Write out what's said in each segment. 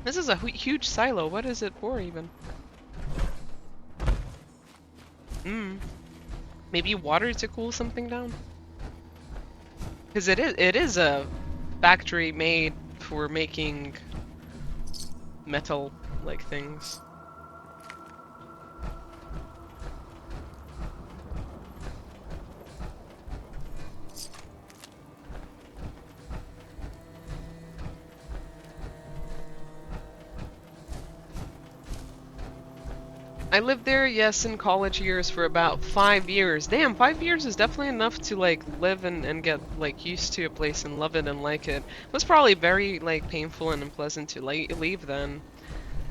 This is a huge silo. What is it for even? Maybe water to cool something down? Because it is a factory made for making metal like things. I lived there, yes, in college years for about 5 years. Damn, 5 years is definitely enough to like live and get like used to a place and love it and like it. It was probably very like painful and unpleasant to leave then.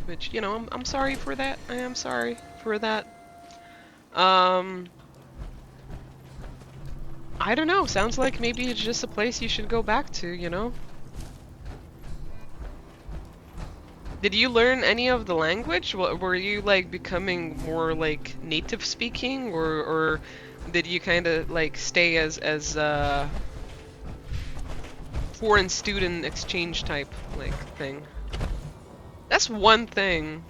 Which, you know, I'm sorry for that. I am sorry for that. Um, I don't know. Sounds like maybe it's just a place you should go back to, you know? Did you learn any of the language? Were you like becoming more like native speaking, or did you kind of like stay as foreign student exchange type like thing? That's one thing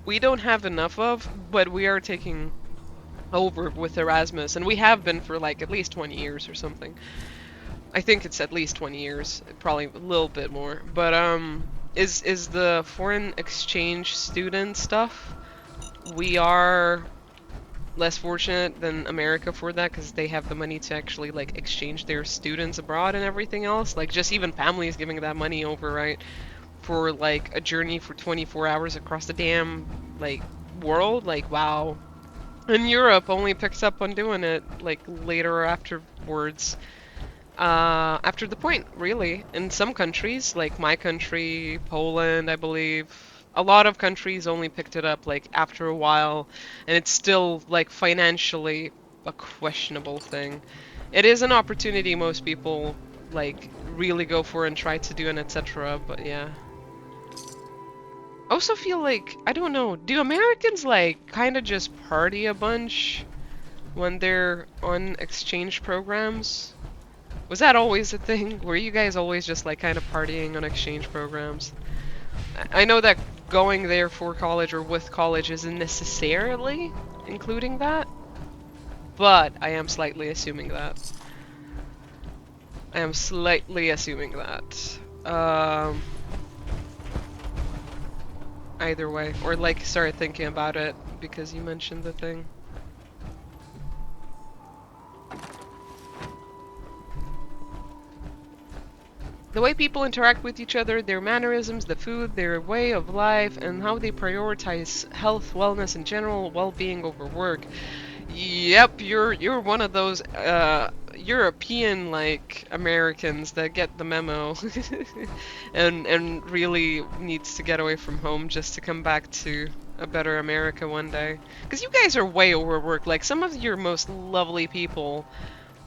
we don't have enough of, but we are taking over with Erasmus, and we have been for like at least 20 years or something. I think it's at least 20 years, probably a little bit more. But is the foreign exchange student stuff? We are less fortunate than America for that because they have the money to actually like exchange their students abroad and everything else. Like just even families giving that money over, right? For like a journey for 24 hours across the damn like world. Like wow. And Europe only picks up on doing it like later or afterwards. After the point, really. In some countries, like my country, Poland, I believe, a lot of countries only picked it up like after a while, and it's still like financially a questionable thing. It is an opportunity most people like really go for and try to do and etc. But yeah. I also feel like, I don't know, do Americans like kind of just party a bunch when they're on exchange programs? Was that always a thing? Were you guys always just like kind of partying on exchange programs? I know that going there for college or with college isn't necessarily including that, but I am slightly assuming that. I am slightly assuming that. Either way, or like start thinking about it because you mentioned the thing. The way people interact with each other, their mannerisms, the food, their way of life, and how they prioritize health, wellness, and general well-being over work. Yep, you're one of those European like Americans that get the memo and really needs to get away from home just to come back to a better America one day. Because you guys are way overworked. Like some of your most lovely people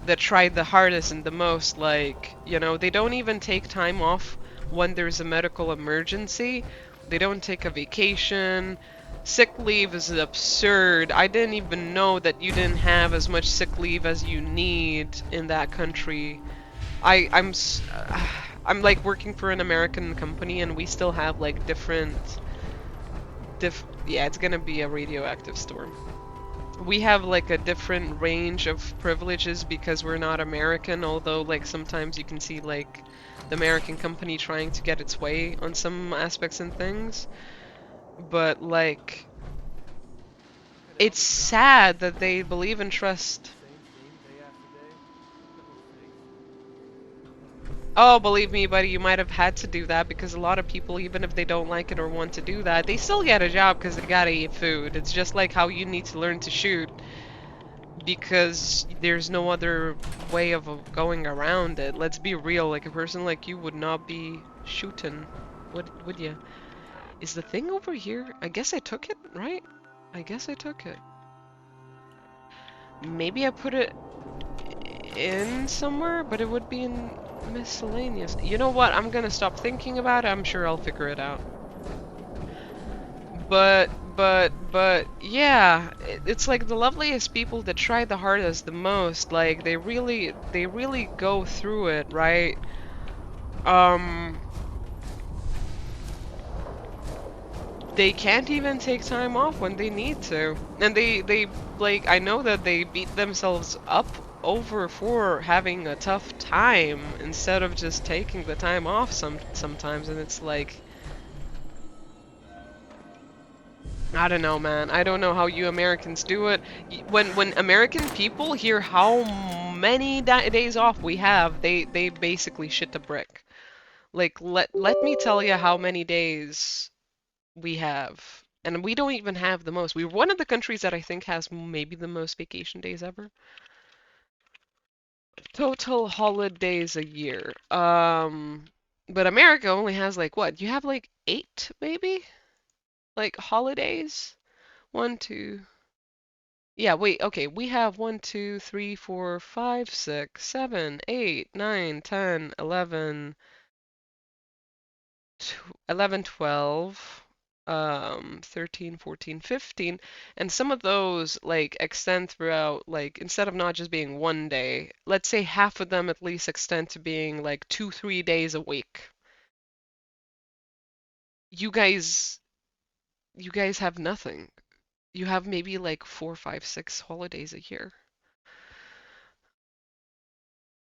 that tried the hardest and the most, like, you know, they don't even take time off when there's a medical emergency. They don't take a vacation. Sick leave is absurd. I didn't even know that you didn't have as much sick leave as you need in that country. I'm like working for an American company and we still have like different yeah, it's gonna be a radioactive storm. We have like a different range of privileges because we're not American, although like sometimes you can see like the American company trying to get its way on some aspects and things. But like it's sad that they believe in trust. Oh, believe me, buddy, you might have had to do that because a lot of people, even if they don't like it or want to do that, they still get a job because they gotta eat food. It's just like how you need to learn to shoot because there's no other way of going around it. Let's be real, like a person like you would not be shooting, would you? Is the thing over here? I guess I took it, right? I guess I took it. Maybe I put it in somewhere, but it would be in miscellaneous. You know what? I'm gonna stop thinking about it. I'm sure I'll figure it out. But yeah, it's like the loveliest people that try the hardest the most. Like they really go through it, right? Um, they can't even take time off when they need to. And they like, I know that they beat themselves up over for having a tough time instead of just taking the time off sometimes, and it's like, I don't know, man. I don't know how you Americans do it. When American people hear how many days off we have, they basically shit the brick. Like, let me tell you how many days we have. And we don't even have the most. We're one of the countries that I think has maybe the most vacation days ever. Total holidays a year. But America only has like what? You have like 8 maybe? Like holidays? One, two. Yeah, wait, okay. We have 1, 2, 3, 4, 5, 6, 7, 8, 9, 10, 11, 11, 12, 13, 14, 15, and some of those like extend throughout, like instead of not just being 1 day, let's say half of them at least extend to being like 2, 3 days a week. You guys, you guys have nothing. You have maybe like 4, 5, 6 holidays a year.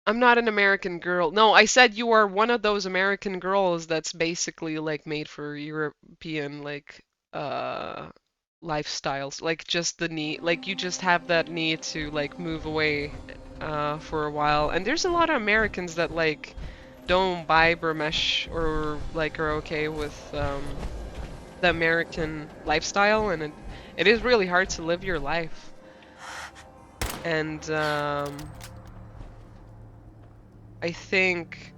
I'm not an American girl. No, I said you are one of those American girls that's basically like made for European like uh lifestyles. Like just the need, like you just have that need to like move away for a while. And there's a lot of Americans that like don't buy Burmesh or like are okay with the American lifestyle, and it is really hard to live your life. And I think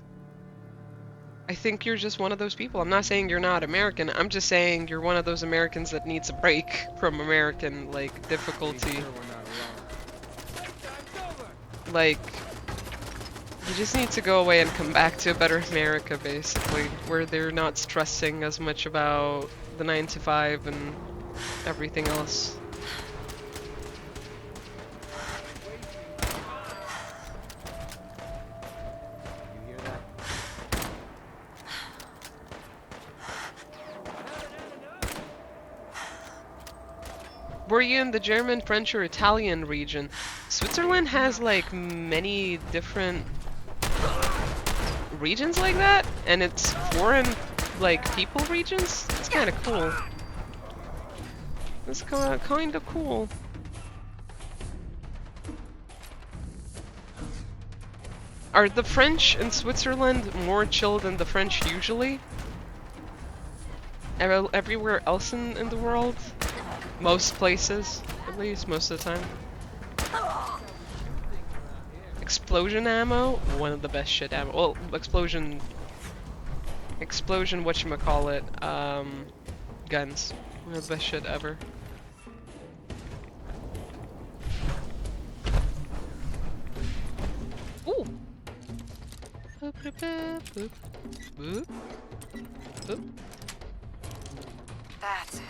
I think you're just one of those people. I'm not saying you're not American. I'm just saying you're one of those Americans that needs a break from American, like, difficulty. Like, you just need to go away and come back to a better America, basically, where they're not stressing as much about the 9 to 5 and everything else. Were you in the German, French, or Italian region? Switzerland has like many different regions like that, and it's foreign like people regions. It's kind of cool. It's kind of cool. Are the French in Switzerland more chill than the French usually? Everywhere else in the world? Most places, at least, most of the time. Explosion ammo? One of the best shit ammo. Well, explosion, whatchamacallit, guns. One of the best shit ever. Ooh! Boop, boop, boop, boop, boop. That's it.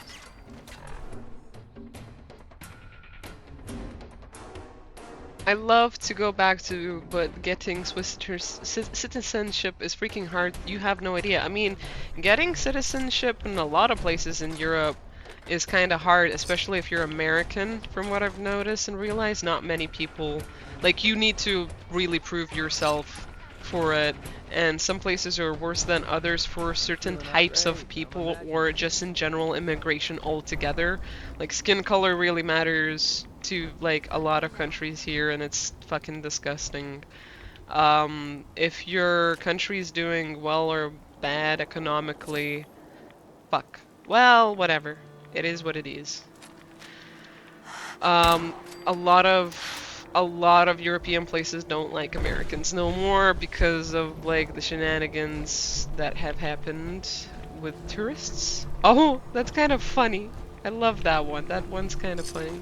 I love to go back to, but getting Swiss citizenship is freaking hard. You have no idea. I mean, getting citizenship in a lot of places in Europe is kind of hard, especially if you're American, from what I've noticed and realized. Not many people, like, you need to really prove yourself for it, and some places are worse than others for certain types of people, or just in general immigration altogether. Like, skin color really matters to like a lot of countries here, and it's fucking disgusting. If your country's doing well or bad economically, fuck. Well, whatever. It is what it is. Um, a lot of European places don't like Americans no more because of like the shenanigans that have happened with tourists. Oh, that's kind of funny. I love that one. That one's kind of funny.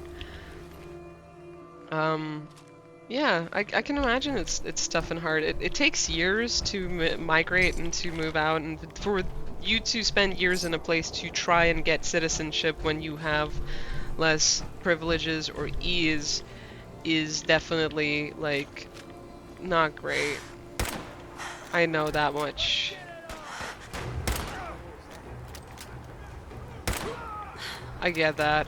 Yeah, I can imagine it's tough and hard. It takes years to migrate and to move out, and for you to spend years in a place to try and get citizenship when you have less privileges or ease is definitely, like, not great. I know that much. I get that.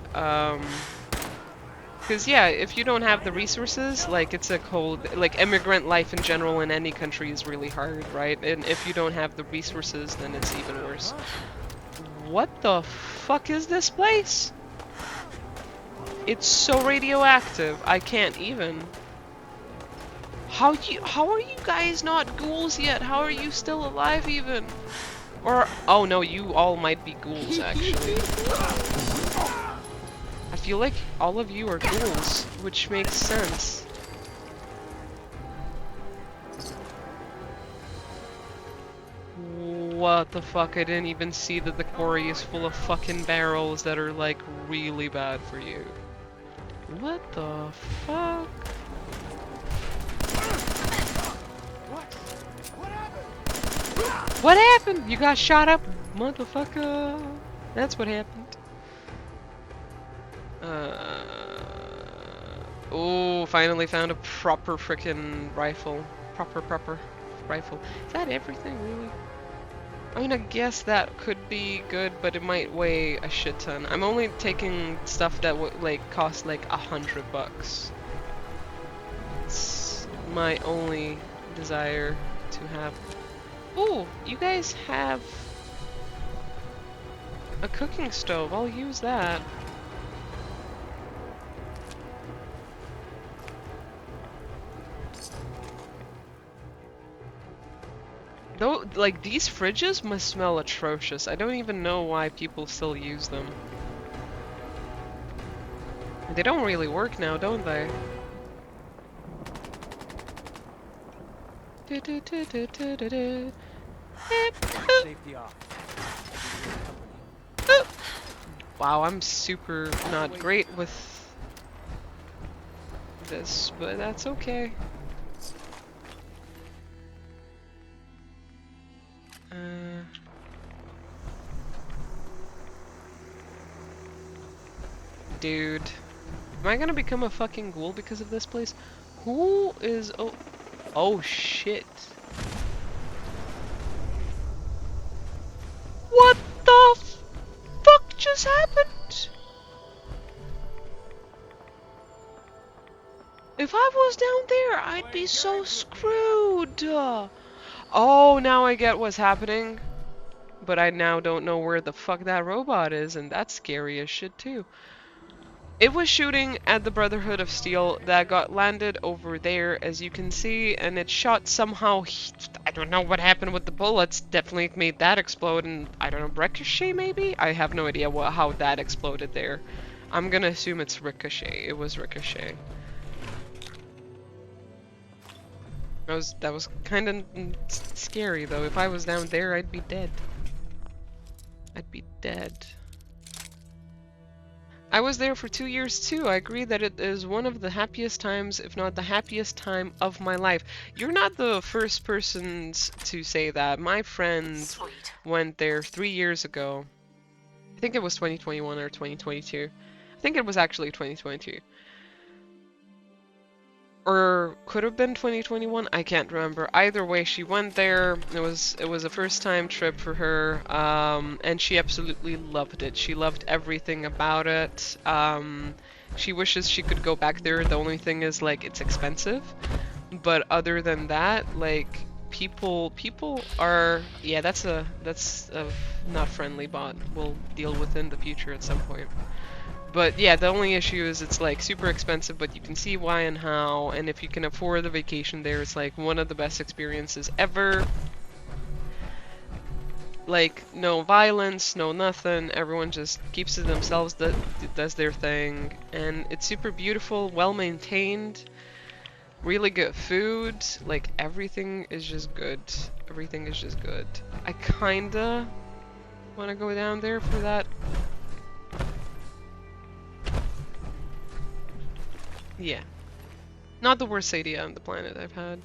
Because yeah, if you don't have the resources, like it's a cold, like immigrant life in general in any country is really hard, right? And if you don't have the resources, then it's even worse. What the fuck is this place? It's so radioactive. I can't even. How are you guys not ghouls yet? How are you still alive even? Or oh no, you all might be ghouls actually. I feel like all of you are ghouls, which makes sense. What the fuck? I didn't even see that the quarry is full of fucking barrels that are like really bad for you. What the fuck? What happened? You got shot up, motherfucker. That's what happened. Oh, finally found a proper frickin' rifle. Proper rifle. Is that everything, really? I mean, I guess that could be good, but it might weigh a shit ton. I'm only taking stuff that would, like, cost like $100. It's my only desire to have. Ooh, you guys have a cooking stove. I'll use that. Though, like, these fridges must smell atrocious. I don't even know why people still use them. They don't really work now, don't they? Safety off. Wow, I'm super not great with this, but that's okay. Dude. Am I gonna become a fucking ghoul because of this place? Who is... Oh, oh shit. What the fuck just happened? If I was down there, I'd be so screwed. Oh, now I get what's happening. But I now don't know where the fuck that robot is, and that's scary as shit too. It was shooting at the Brotherhood of Steel that got landed over there, as you can see, and it shot somehow. I don't know what happened with the bullets. Definitely made that explode, and I don't know, ricochet maybe? I have no idea how that exploded there. I'm gonna assume it's ricochet. It was ricochet. That was kind of scary though. If I was down there, I'd be dead. I'd be dead. I was there for 2 years too. I agree that it is one of the happiest times, if not the happiest time of my life. You're not the first persons to say that. My friend went there 3 years ago. I think it was 2021 or 2022. I think it was actually 2022. Or could have been 2021. I can't remember. Either way, she went there. It was a first time trip for her, and she absolutely loved it. She loved everything about it. She wishes she could go back there. The only thing is, like, it's expensive. But other than that, like, people are, yeah, that's a not friendly bot. We'll deal with in the future at some point. But yeah, the only issue is it's like super expensive, but you can see why and how, and if you can afford the vacation there, it's like one of the best experiences ever. Like, no violence, no nothing, everyone just keeps to themselves, does their thing, and it's super beautiful, well maintained, really good food, like everything is just good. Everything is just good. I kinda wanna go down there for that. Yeah. Not the worst idea on the planet I've had.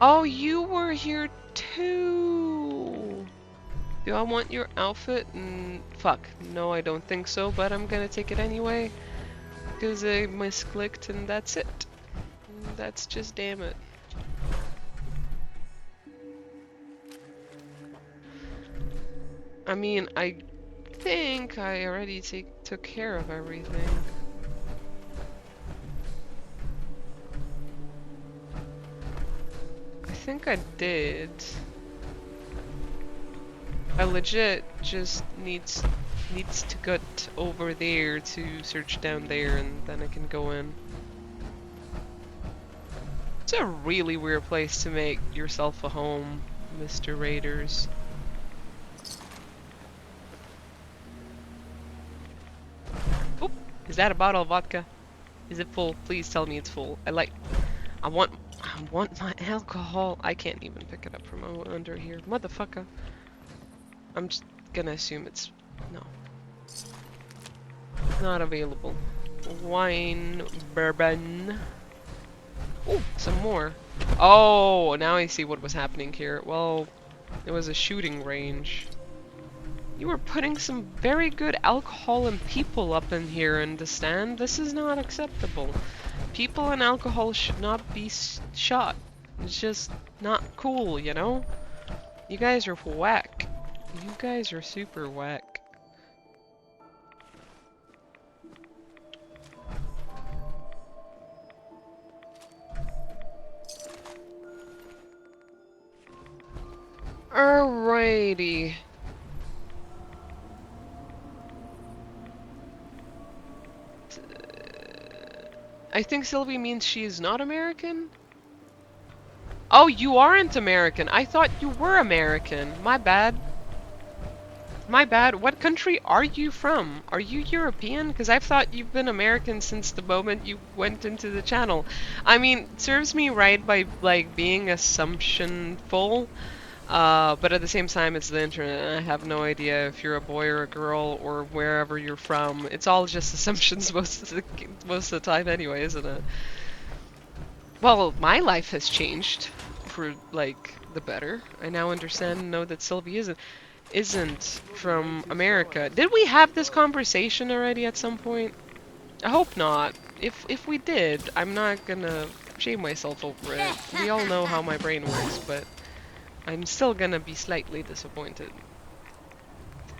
Oh, you were here too! Do I want your outfit? Fuck. No, I don't think so, but I'm gonna take it anyway. Because I misclicked and that's it. That's just damn it. I mean, I think I already took care of everything. I think I did. I legit just needs to get over there to search down there, and then I can go in. It's a really weird place to make yourself a home, Mr. Raiders. Oop! Is that a bottle of vodka? Is it full? Please tell me it's full. I want my alcohol. I can't even pick it up from under here. Motherfucker. I'm just gonna assume it's... no. Not available. Wine, bourbon. Oh, some more. Oh, now I see what was happening here. Well, it was a shooting range. You were putting some very good alcohol and people up in here, understand? This is not acceptable. People and alcohol should not be shot. It's just not cool, you know? You guys are whack. You guys are super whack. Alrighty. I think Sylvie means she is not American? Oh, you aren't American. I thought you were American. My bad. My bad. What country are you from? Are you European? Because I've thought you've been American since the moment you went into the channel. I mean, it serves me right by, like, being assumptionful. But at the same time, it's the internet, and I have no idea if you're a boy or a girl or wherever you're from. It's all just assumptions most of the time anyway, isn't it? Well, my life has changed for, like, the better. I now understand and know that Sylvie isn't from America. Did we have this conversation already at some point? I hope not. If we did, I'm not gonna shame myself over it. We all know how my brain works, but I'm still gonna be slightly disappointed.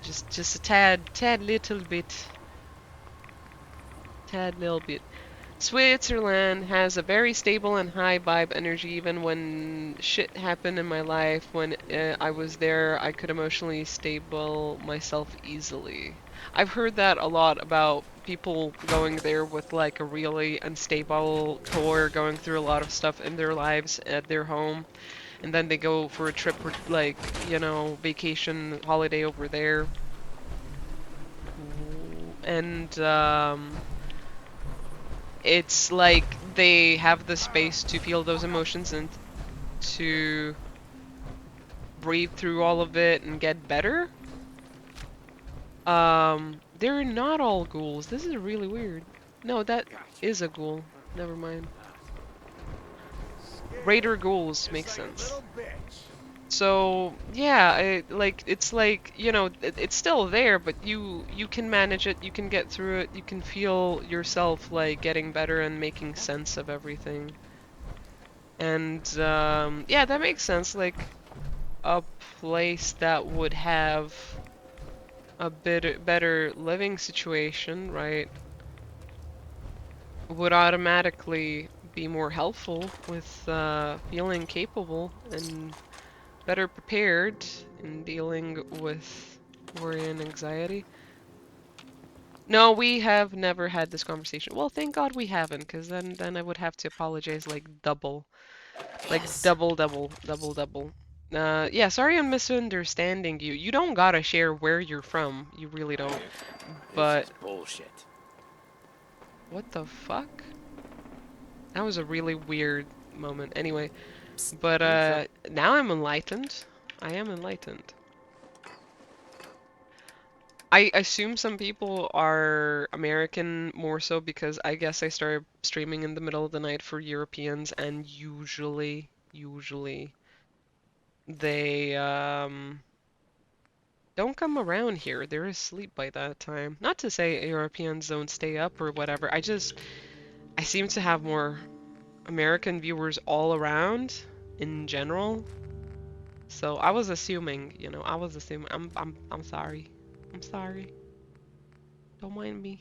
Just a tad little bit. Tad little bit. Switzerland has a very stable and high vibe energy. Even when shit happened in my life, when I was there, I could emotionally stable myself easily. I've heard that a lot about people going there with like a really unstable core, going through a lot of stuff in their lives at their home, and then they go for a trip or like, you know, vacation, holiday over there. And it's like they have the space to feel those emotions and to breathe through all of it and get better. They're not all ghouls. This is really weird. No, that is a ghoul. Never mind. Raider ghouls makes sense. So yeah, it's like, you know, it's still there, but you can manage it, you can get through it, you can feel yourself like getting better and making sense of everything. And yeah, that makes sense. Like a place that would have a bit better living situation, right, would automatically be more helpful with feeling capable and better prepared in dealing with worry and anxiety. No, we have never had this conversation. Well, thank God we haven't, because then I would have to apologize like double. Like double. Yeah, sorry I'm misunderstanding you. You don't gotta share where you're from. You really don't. But... This is bullshit. what the fuck? That was a really weird moment. Anyway, but now I'm enlightened. I am enlightened. I assume some people are American more so because I guess I started streaming in the middle of the night for Europeans, and usually they don't come around here. They're asleep by that time. Not to say Europeans don't stay up or whatever. I seem to have more American viewers all around in general. So I was assuming, you know, I was assuming. I'm sorry. I'm sorry. Don't mind me.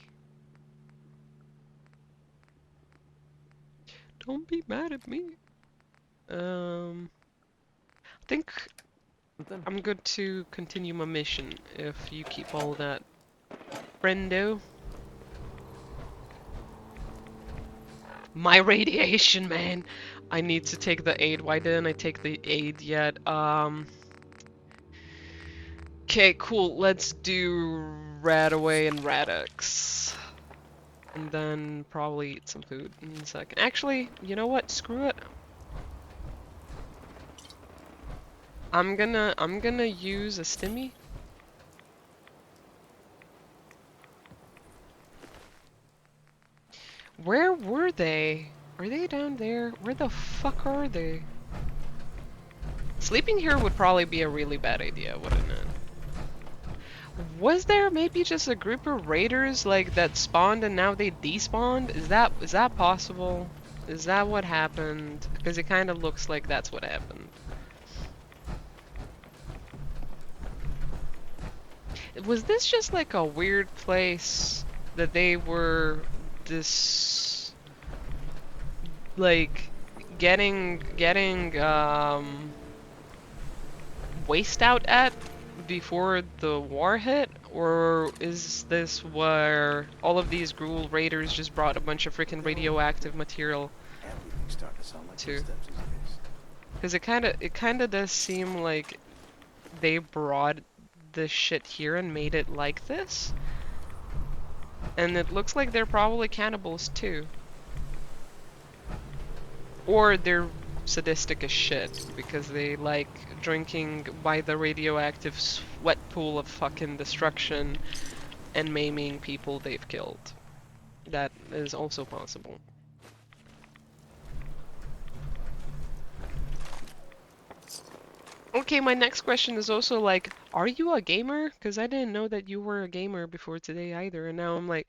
Don't be mad at me. I think Something? I'm good to continue my mission if you keep all that, friendo. My radiation, man. I need to take the aid. Why didn't I take the aid yet? Okay, cool. Let's do Radaway and Radix. And then probably eat some food in a second. Actually, you know what? Screw it. I'm gonna use a stimmy. Where were they? Are they down there? Where the fuck are they? Sleeping here would probably be a really bad idea, wouldn't it? Was there maybe just a group of raiders like that spawned and now they despawned? Is that possible? Is that what happened? Because it kind of looks like that's what happened. Was this just like a weird place that they were this like getting waste out at before the war hit? Or is this where all of these Gruul raiders just brought a bunch of freaking radioactive material Everything's starting to sound like to? footsteps these days. Because it kinda does seem like they brought this shit here and made it like this. And it looks like they're probably cannibals too. Or they're sadistic as shit because they like drinking by the radioactive sweat pool of fucking destruction and maiming people they've killed. That is also possible. Okay, my next question is also like, are you a gamer? Because I didn't know that you were a gamer before today either, and now I'm like,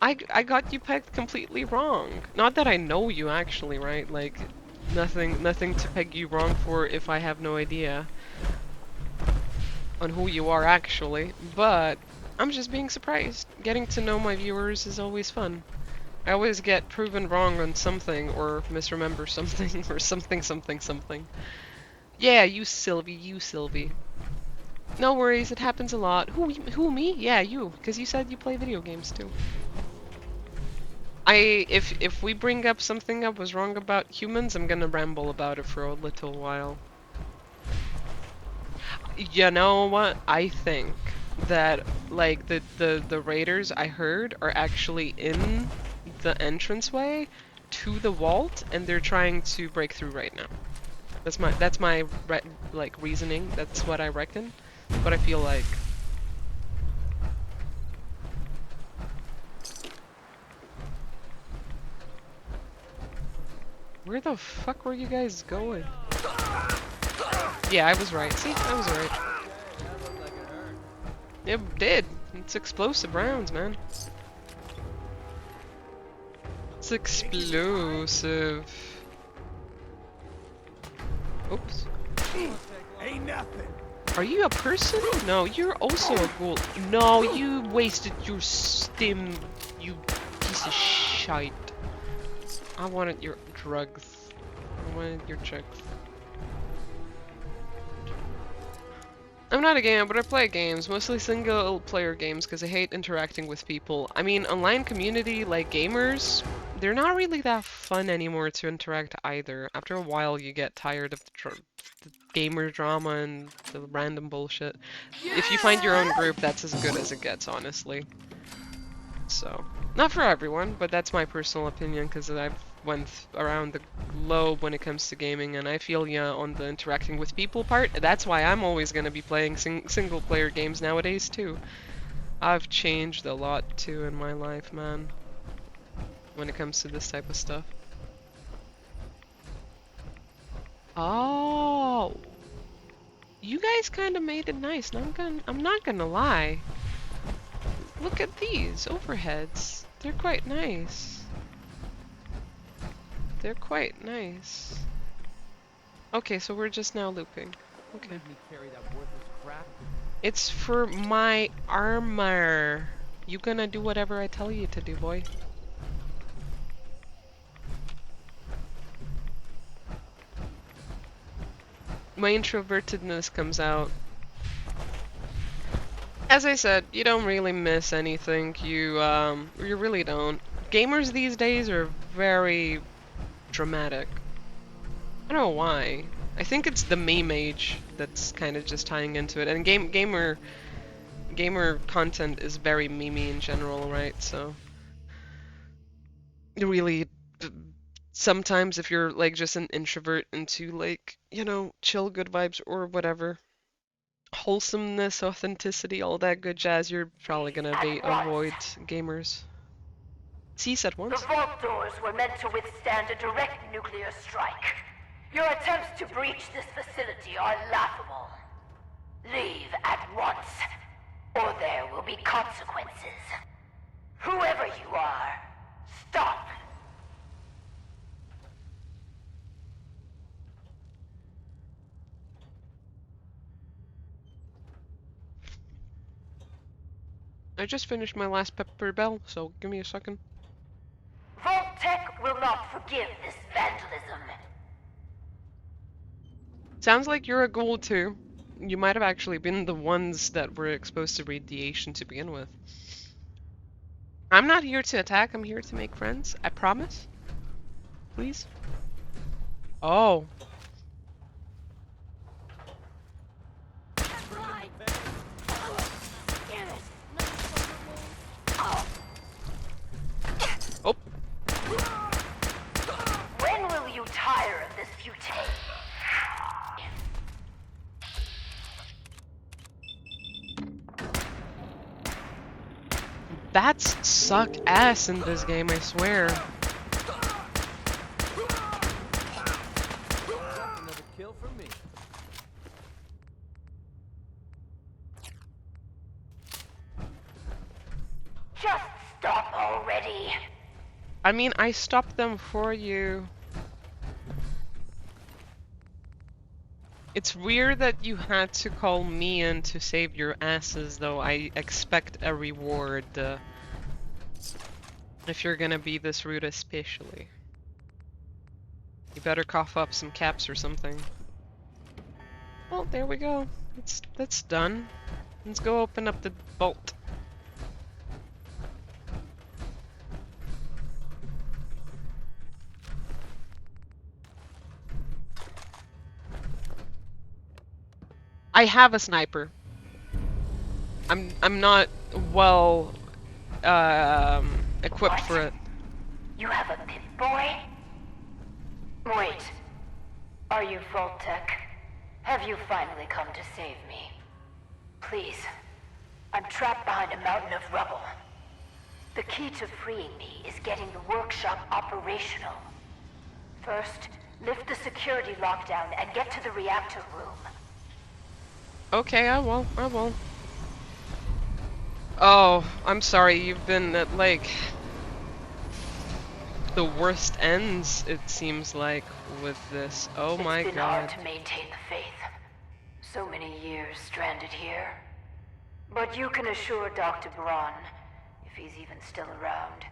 I got you pegged completely wrong. Not that I know you actually, right? Like, nothing to peg you wrong for if I have no idea on who you are actually, but I'm just being surprised. Getting to know my viewers is always fun. I always get proven wrong on something or misremember something or something. Yeah, you Sylvie, you Sylvie. No worries, it happens a lot. Who me? Yeah, you, because you said you play video games too. If we bring up something I was wrong about humans, I'm gonna ramble about it for a little while. You know what? I think that like the raiders I heard are actually in the entranceway to the vault and they're trying to break through right now. That's my like reasoning. That's what I reckon. What I feel like. Where the fuck were you guys going? Yeah, I was right. See, I was right. It did. It's explosive rounds, man. It's explosive. Oops. Ain't nothing. Are you a person? No, you're also a ghoul. No, you wasted your stim, you piece of shite. I wanted your drugs. I wanted your drugs. I'm not a gamer, but I play games, mostly single-player games, because I hate interacting with people. I mean, online community, like gamers, they're not really that fun anymore to interact either. After a while, you get tired of the gamer drama and the random bullshit. If you find your own group, that's as good as it gets, honestly. So, not for everyone, but that's my personal opinion, because I've went around the globe when it comes to gaming, and I feel yeah on the interacting with people part. That's why I'm always going to be playing single player games nowadays too. I've changed a lot too in my life, man, when it comes to this type of stuff. Oh, you guys kind of made it nice. I'm not gonna lie. Look at these overheads. They're quite nice. They're quite nice. Okay, so we're just now looping. Okay. Make me carry that worthless crap. It's for my armor. You gonna do whatever I tell you to do, boy. My introvertedness comes out. As I said, you don't really miss anything. You really don't. Gamers these days are very dramatic. I don't know why. I think it's the meme age that's kind of just tying into it. And gamer content is very memey in general, right? So you really sometimes if you're like just an introvert into like, you know, chill good vibes or whatever, wholesomeness, authenticity, all that good jazz, you're probably gonna avoid gamers. Cease at The once. vault doors were meant to withstand a direct nuclear strike. Your attempts to breach this facility are laughable. Leave at once, or there will be consequences. Whoever you are, stop! I just finished my last pepper bell, so give me a second. Vault Tech will not forgive this vandalism. Sounds like you're a ghoul too. You might have actually been the ones that were exposed to radiation to begin with. I'm not here to attack, I'm here to make friends. I promise. Please. Oh. Oh. When will you tire of this futility? Bats suck ass in this game, I swear. Another kill for me. Just stop already. I mean, I stopped them for you. It's weird that you had to call me in to save your asses, though. I expect a reward, if you're gonna be this rude especially. You better cough up some caps or something. Well, there we go. That's done. Let's go open up the vault. I have a sniper. I'm not well equipped What? for it. You have a Pip-Boy? Wait. Are you Vault Tech? Have you finally come to save me? Please. I'm trapped behind a mountain of rubble. The key to freeing me is getting the workshop operational. First, lift the security lockdown and get to the reactor room. Okay, I will. Oh, I'm sorry, you've been at, like, the worst ends, it seems like, with this. Oh my It's been god. hard to maintain the faith. So many years stranded here. But you can assure Dr. Braun, if he's even still around,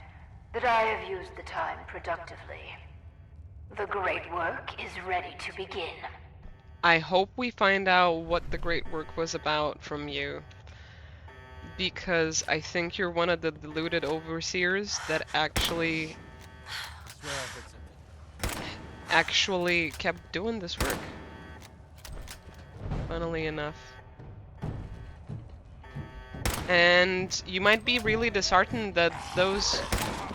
that I have used the time productively. The great work is ready to begin. I hope we find out what the great work was about from you. Because I think you're one of the deluded overseers that I swear I heard something. actually kept doing this work. Funnily enough. And you might be really disheartened that those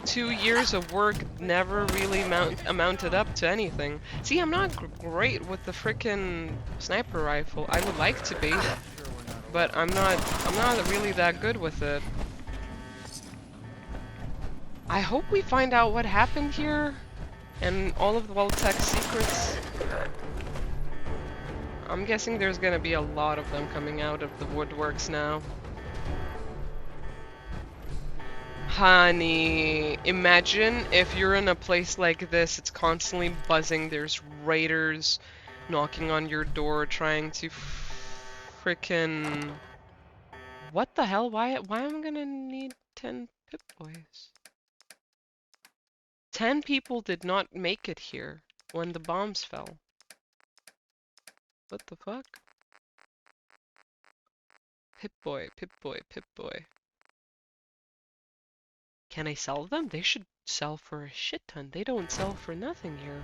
2 years of work never really amounted up to anything. See, I'm not great with the frickin' sniper rifle. I would like to be, but I'm not really that good with it. I hope we find out what happened here and all of the Vault-Tec's secrets. I'm guessing there's gonna be a lot of them coming out of the woodworks now. Honey, imagine if you're in a place like this, it's constantly buzzing, there's raiders, knocking on your door trying to frickin' what the hell? Why am I gonna need 10 Pip-Boys? 10 people did not make it here when the bombs fell. What the fuck? Pip-Boy, Pip-Boy, Pip-Boy. Can I sell them? They should sell for a shit ton. They don't sell for nothing here.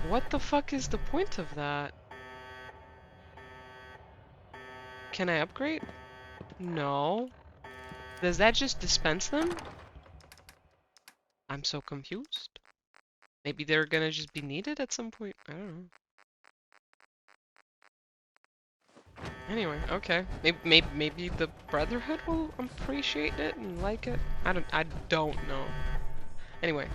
What the fuck is the point of that? Can I upgrade? No. Does that just dispense them? I'm so confused. Maybe they're gonna just be needed at some point. I don't know. Anyway, okay. Maybe the Brotherhood will appreciate it and like it. I don't know. Anyway.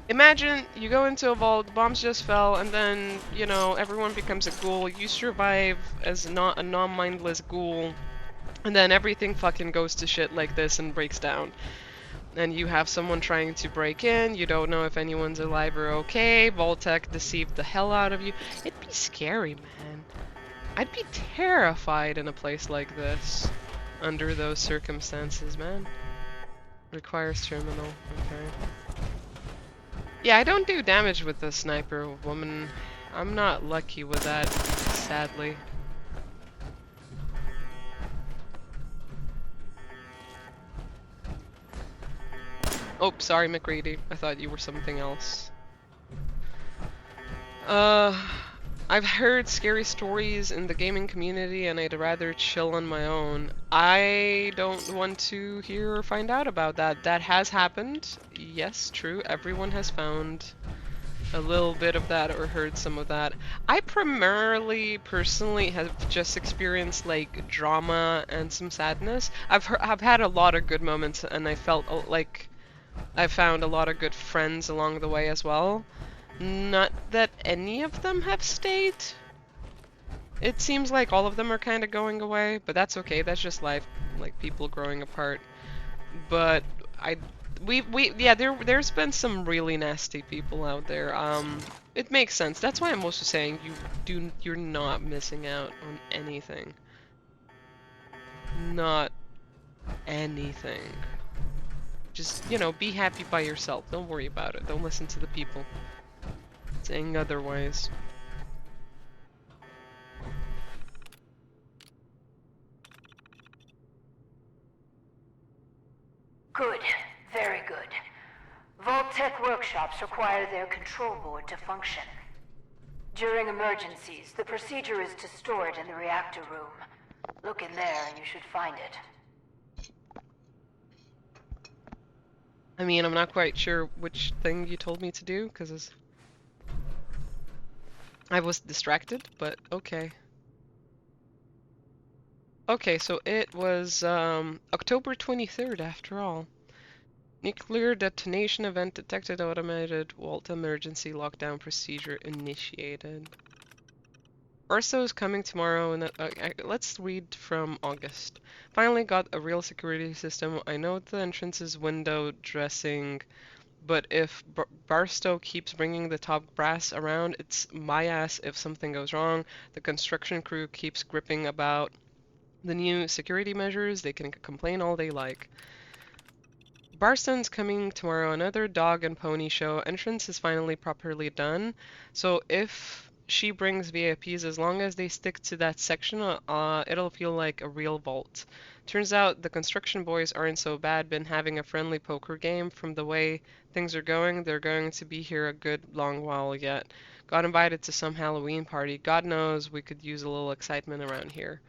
Imagine you go into a vault, the bombs just fell, and then, you know, everyone becomes a ghoul. You survive as not a non-mindless ghoul, and then everything fucking goes to shit like this and breaks down. And you have someone trying to break in, you don't know if anyone's alive or okay, Vault-Tec deceived the hell out of you. It'd be scary, man. I'd be terrified in a place like this, under those circumstances, man. Requires terminal, okay. Yeah, I don't do damage with the sniper woman. I'm not lucky with that, sadly. Oh, sorry, McGrady. I thought you were something else. I've heard scary stories in the gaming community and I'd rather chill on my own. I don't want to hear or find out about that. That has happened. Yes, true. Everyone has found a little bit of that or heard some of that. I primarily, personally, have just experienced like drama and some sadness. I've had a lot of good moments and I felt like I found a lot of good friends along the way as well. Not that any of them have stayed. It seems like all of them are kind of going away, but that's okay. That's just life, like people growing apart. But yeah, there's been some really nasty people out there. It makes sense. That's why I'm also saying you're not missing out on anything. Not anything. Just, you know, be happy by yourself. Don't worry about it. Don't listen to the people saying otherwise. Good. Very good. Vault-Tec workshops require their control board to function. During emergencies, the procedure is to store it in the reactor room. Look in there and you should find it. I mean, I'm not quite sure which thing you told me to do, because I was distracted, but okay. Okay, so it was October 23rd after all. Nuclear detonation event detected, automated vault emergency lockdown procedure initiated. Orso is coming tomorrow, and let's read from August. Finally got a real security system. I know the entrance is window dressing, but if Barstow keeps bringing the top brass around, it's my ass if something goes wrong. The construction crew keeps gripping about the new security measures. They can complain all they like. Barstone's coming tomorrow, another dog and pony show. Entrance is finally properly done. So if she brings VIPs, as long as they stick to that section, it'll feel like a real vault. Turns out the construction boys aren't so bad, been having a friendly poker game. From the way things are going, they're going to be here a good long while yet. Got invited to some Halloween party. God knows we could use a little excitement around here.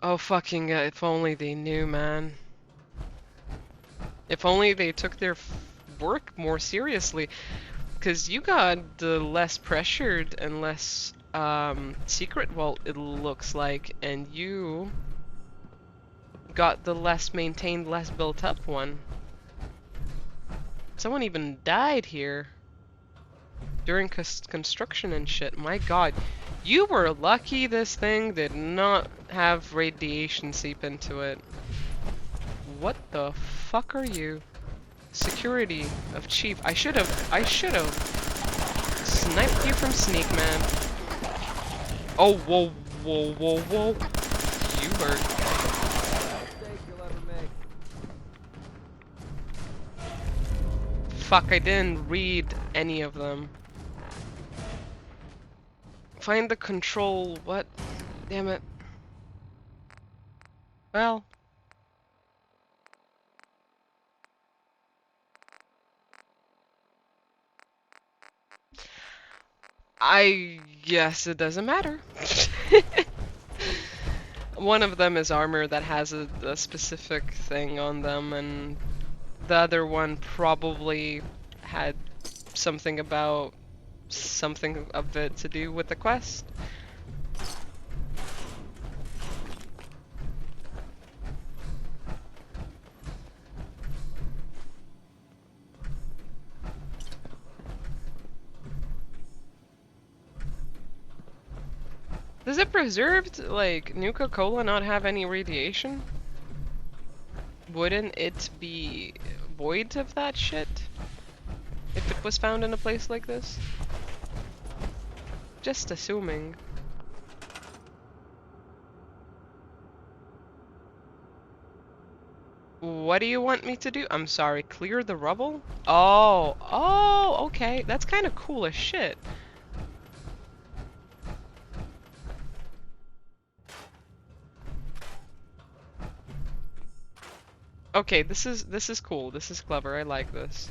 Oh fucking, if only they knew, man. If only they took their work more seriously. Because you got the less pressured and less secret vault, it looks like, and you got the less maintained, less built up one. Someone even died here during construction and shit. My god. You were lucky this thing did not have radiation seep into it. What the fuck are you? Security of chief. I should have sniped you from sneak, man. Oh, whoa, whoa, whoa, whoa. You hurt. Mistake you'll ever make. Fuck, I didn't read any of them. Find the control, what? Damn it. Well. I guess it doesn't matter. One of them is armor that has a specific thing on them, and the other one probably had something about something of it to do with the quest. Does it preserved, like, Nuka-Cola not have any radiation? Wouldn't it be void of that shit? If it was found in a place like this? Just assuming. What do you want me to do? I'm sorry, clear the rubble? Oh, okay. That's kind of cool as shit. Okay, this is cool. This is clever. I like this.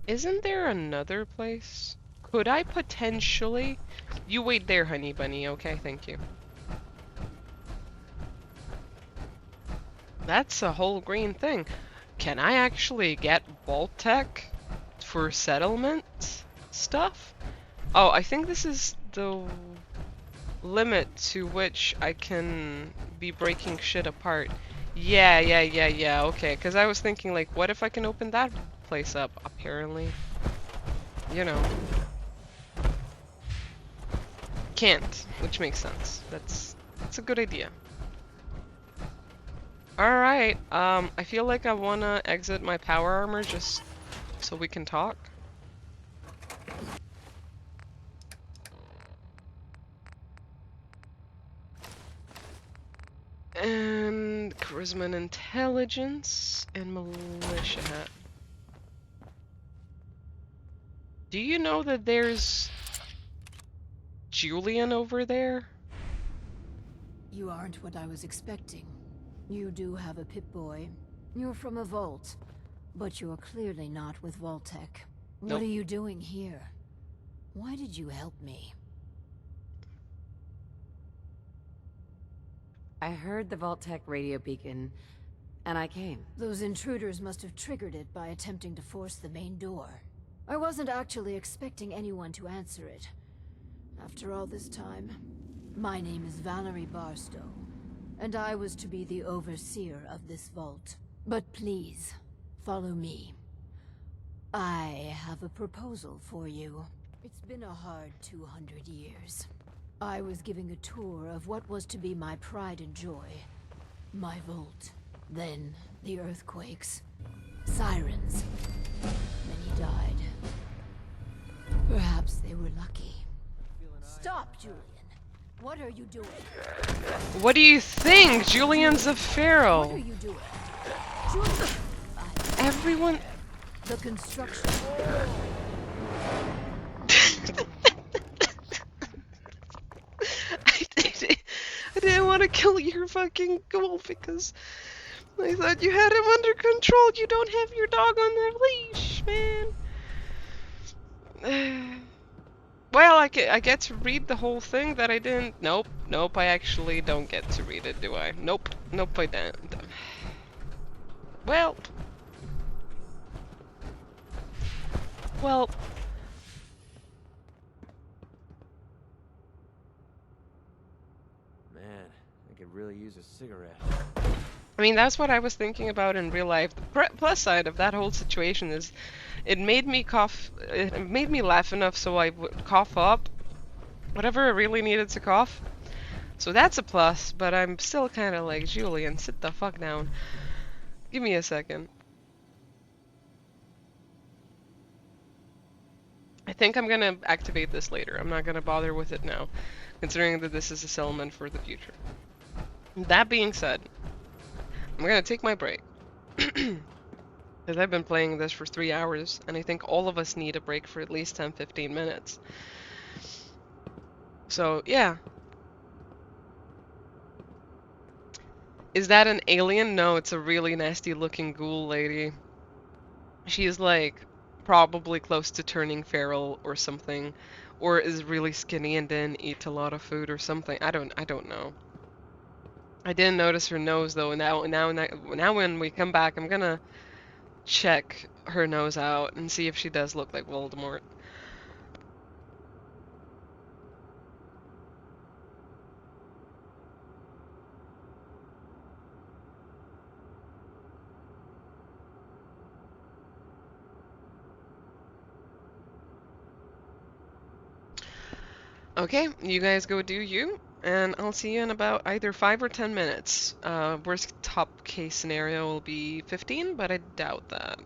Isn't there another place? Could I potentially... You wait there, honey bunny. Okay, thank you. That's a whole green thing. Can I actually get Vault-Tec for settlement stuff? Oh, I think this is the limit to which I can be breaking shit apart. Yeah, okay. Because I was thinking, like, what if I can open that place up? Apparently. You know. Can't, which makes sense. That's a good idea. Alright, I feel like I wanna exit my power armor just so we can talk. And charisma and intelligence and militia hat. Do you know that there's Julian over there? You aren't what I was expecting. You do have a Pip-Boy. You're from a vault. But you're clearly not with Vault-Tec. Nope. What are you doing here? Why did you help me? I heard the Vault-Tec radio beacon, and I came. Those intruders must have triggered it by attempting to force the main door. I wasn't actually expecting anyone to answer it. After all this time, my name is Valerie Barstow, and I was to be the overseer of this vault. But please, follow me. I have a proposal for you. It's been a hard 200 years. I was giving a tour of what was to be my pride and joy. My vault. Then, the earthquakes. Sirens. Many died. Perhaps they were lucky. Stop, Julian! What are you doing? What do you think? Julian's a feral. What are you doing? Julian! Everyone... The construction. I didn't want to kill your fucking ghoul because I thought you had him under control. You don't have your dog on the leash, man. Well, I get to read the whole thing that I didn't... Nope, I actually don't get to read it, do I? Nope, I don't. Well... Man, I could really use a cigarette. I mean, that's what I was thinking about in real life. The plus side of that whole situation is it made me cough, it made me laugh enough so I would cough up whatever I really needed to cough. So that's a plus, but I'm still kind of like, Julian, sit the fuck down. Give me a second. I think I'm gonna activate this later. I'm not gonna bother with it now, considering that this is a settlement for the future. That being said, I'm gonna take my break. Because I've been playing this for 3 hours, and I think all of us need a break for at least 10-15 minutes. So, yeah. Is that an alien? No, it's a really nasty looking ghoul lady. She's like probably close to turning feral or something, or is really skinny and didn't eat a lot of food or something. I don't know. I didn't notice her nose though. Now when we come back, I'm gonna check her nose out and see if she does look like Voldemort. Okay, you guys go do you, and I'll see you in about either 5 or 10 minutes. Worst top case scenario will be 15, but I doubt that.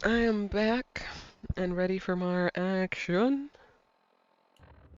I am back and ready for more action.